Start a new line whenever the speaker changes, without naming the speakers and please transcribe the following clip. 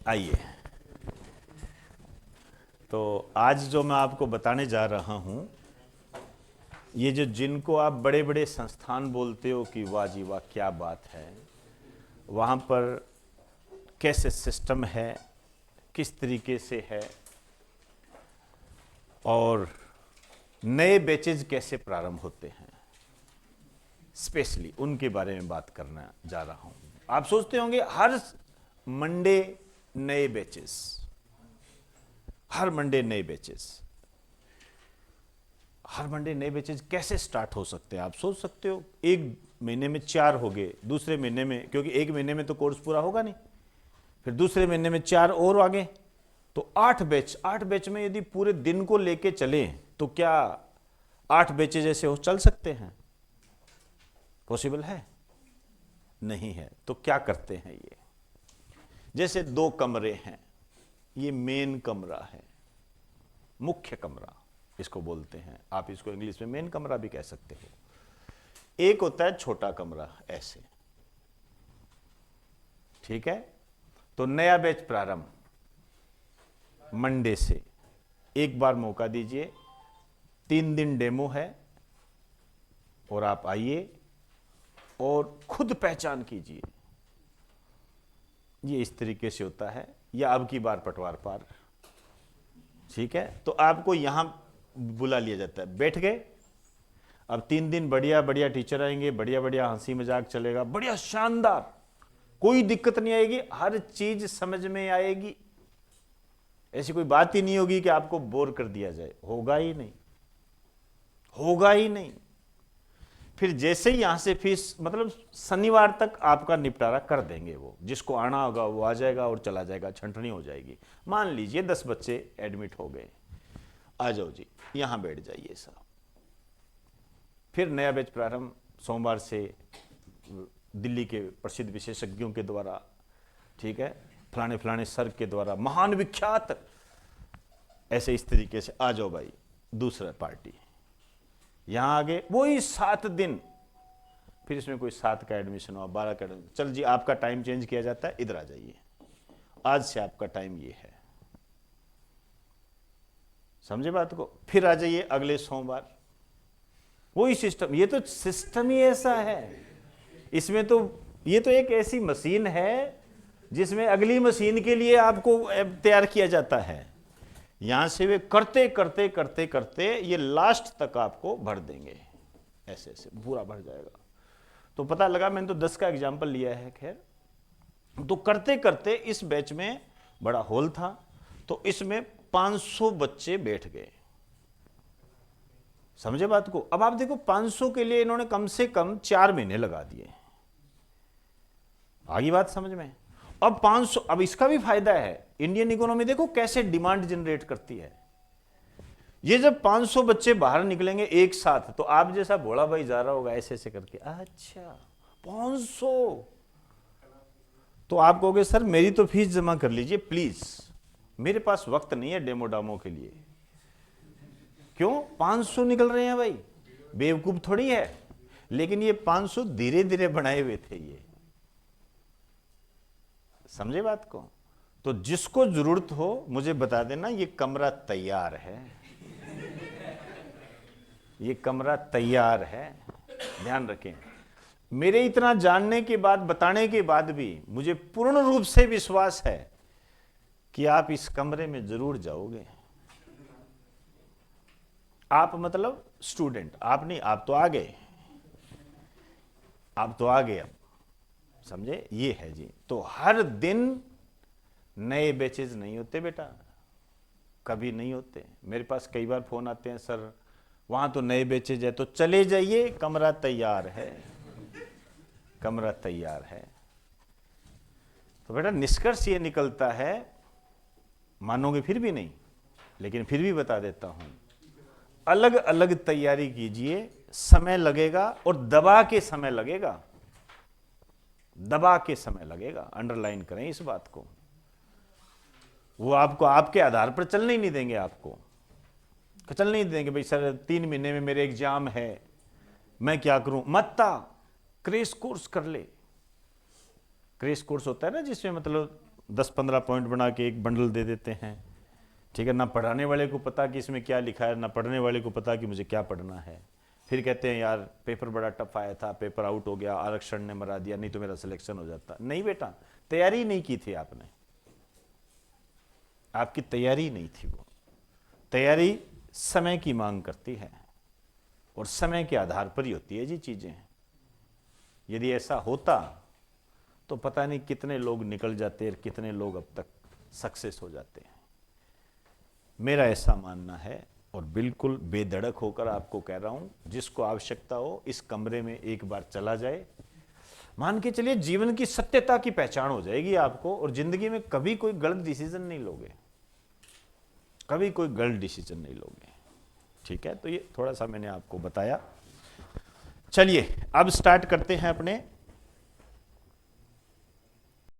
आइए, तो आज जो मैं आपको बताने जा रहा हूँ, ये जो जिनको आप बड़े बड़े संस्थान बोलते हो कि वाह जी वाह क्या बात है, वहाँ पर कैसे सिस्टम है, किस तरीके से है और नए बैचेज कैसे प्रारंभ होते हैं, स्पेशली उनके बारे में बात करना जा रहा हूँ। आप सोचते होंगे हर मंडे नए बैचेस, हर मंडे नए बैचेस, हर मंडे नए बैचेज कैसे स्टार्ट हो सकते हैं। आप सोच सकते हो एक महीने में 4 हो गए, दूसरे महीने में, क्योंकि एक महीने में तो कोर्स पूरा होगा नहीं, फिर दूसरे महीने में 4 और आगे, तो 8 बैच। 8 बैच में यदि पूरे दिन को लेके चले तो क्या 8 बैचेज ऐसे हो चल सकते हैं? पॉसिबल है? नहीं है। तो क्या करते हैं ये, जैसे 2 कमरे हैं, ये मेन कमरा है, मुख्य कमरा इसको बोलते हैं, आप इसको इंग्लिश में मेन कमरा भी कह सकते हो। एक होता है छोटा कमरा, ऐसे, ठीक है। तो नया बैच प्रारंभ मंडे से, एक बार मौका दीजिए, 3 दिन डेमो है और आप आइए और खुद पहचान कीजिए। ये इस तरीके से होता है, या अब की बार पटवार पार, ठीक है। तो आपको यहां बुला लिया जाता है, बैठ गए, अब 3 दिन बढ़िया बढ़िया टीचर आएंगे, बढ़िया बढ़िया हंसी मजाक चलेगा, बढ़िया शानदार, कोई दिक्कत नहीं आएगी, हर चीज समझ में आएगी, ऐसी कोई बात ही नहीं होगी कि आपको बोर कर दिया जाए, होगा ही नहीं, होगा ही नहीं। फिर जैसे ही यहां से फीस, मतलब शनिवार तक आपका निपटारा कर देंगे, वो जिसको आना होगा वो आ जाएगा और चला जाएगा, छंटनी हो जाएगी। मान लीजिए 10 बच्चे एडमिट हो गए, आ जाओ जी यहां बैठ जाइए साहब। फिर नया बैच प्रारंभ सोमवार से, दिल्ली के प्रसिद्ध विशेषज्ञों के द्वारा, ठीक है, फलाने फलाने सर के द्वारा, महान विख्यात, ऐसे इस तरीके से आ जाओ भाई। दूसरा पार्टी यहां आगे, वही 7 दिन, फिर इसमें कोई 7 का एडमिशन हो, 12 का एडमिशन, चल जी आपका टाइम चेंज किया जाता है, इधर आ जाइए, आज से आपका टाइम ये है, समझे बात को। फिर आ जाइए अगले सोमवार, वही सिस्टम। ये तो सिस्टम ही ऐसा है, इसमें तो ये तो एक ऐसी मशीन है जिसमें अगली मशीन के लिए आपको तैयार किया जाता है। यहां से वे करते करते करते करते ये लास्ट तक आपको भर देंगे, ऐसे ऐसे पूरा भर जाएगा। तो पता लगा, मैंने तो 10 का एग्जाम्पल लिया है, खैर। तो करते करते इस बैच में बड़ा हॉल था, तो इसमें 500 बच्चे बैठ गए, समझे बात को। अब आप देखो 500 के लिए इन्होंने कम से कम 4 महीने लगा दिए, आगे बात समझ में। अब 500, अब इसका भी फायदा है, इंडियन इकोनॉमी देखो कैसे डिमांड जनरेट करती है। ये जब 500 बच्चे बाहर निकलेंगे एक साथ, तो आप जैसा भोला भाई जा रहा होगा ऐसे ऐसे करके, अच्छा 500, तो आप कहोगे सर मेरी तो फीस जमा कर लीजिए प्लीज, मेरे पास वक्त नहीं है डेमो डामो के लिए। क्यों 500 निकल रहे हैं भाई, बेवकूफ थोड़ी है। लेकिन ये 500 धीरे धीरे बनाए हुए थे, ये समझे बात को। तो जिसको जरूरत हो मुझे बता देना, ये कमरा तैयार है, ये कमरा तैयार है, ध्यान रखें। मेरे इतना जानने के बाद, बताने के बाद भी मुझे पूर्ण रूप से विश्वास है कि आप इस कमरे में जरूर जाओगे। आप मतलब स्टूडेंट, आप नहीं, आप तो आ गए, आप तो आ गए, अब समझे, ये है जी। तो हर दिन नए बैचेज नहीं होते बेटा, कभी नहीं होते। मेरे पास कई बार फोन आते हैं, सर वहां तो नए बैचेज है, तो चले जाइए, कमरा तैयार है, कमरा तैयार है। तो बेटा निष्कर्ष ये निकलता है, मानोगे फिर भी नहीं, लेकिन फिर भी बता देता हूं, अलग अलग तैयारी कीजिए, समय लगेगा और दबा के समय लगेगा, दबा के समय लगेगा, अंडरलाइन करें इस बात को। वो आपको आपके आधार पर चलने ही नहीं देंगे, आपको चलने ही देंगे। भाई सर 3 महीने में मेरे एग्जाम है, मैं क्या करूं, मत क्रैश कोर्स कर ले। क्रैश कोर्स होता है ना, जिसमें मतलब 10-15 पॉइंट बना के एक बंडल दे देते हैं, ठीक है। ना पढ़ाने वाले को पता कि इसमें क्या लिखा है, ना पढ़ने वाले को पता कि मुझे क्या पढ़ना है। फिर कहते हैं यार पेपर बड़ा टफ आया था, पेपर आउट हो गया, आरक्षण ने मरा दिया, नहीं तो मेरा सिलेक्शन हो जाता। नहीं बेटा, तैयारी नहीं की थी आपने, आपकी तैयारी नहीं थी। वो तैयारी समय की मांग करती है और समय के आधार पर ही होती है जी चीजें। यदि ऐसा होता तो पता नहीं कितने लोग निकल जाते और कितने लोग अब तक सक्सेस हो जाते हैं। मेरा ऐसा मानना है और बिल्कुल बेधड़क होकर आपको कह रहा हूं, जिसको आवश्यकता हो इस कमरे में एक बार चला जाए, मान के चलिए जीवन की सत्यता की पहचान हो जाएगी आपको, और जिंदगी में कभी कोई गलत डिसीजन नहीं लोगे, कभी कोई गलत डिसीजन नहीं लोगे, ठीक है। तो ये थोड़ा सा मैंने आपको बताया। चलिए अब स्टार्ट करते हैं अपने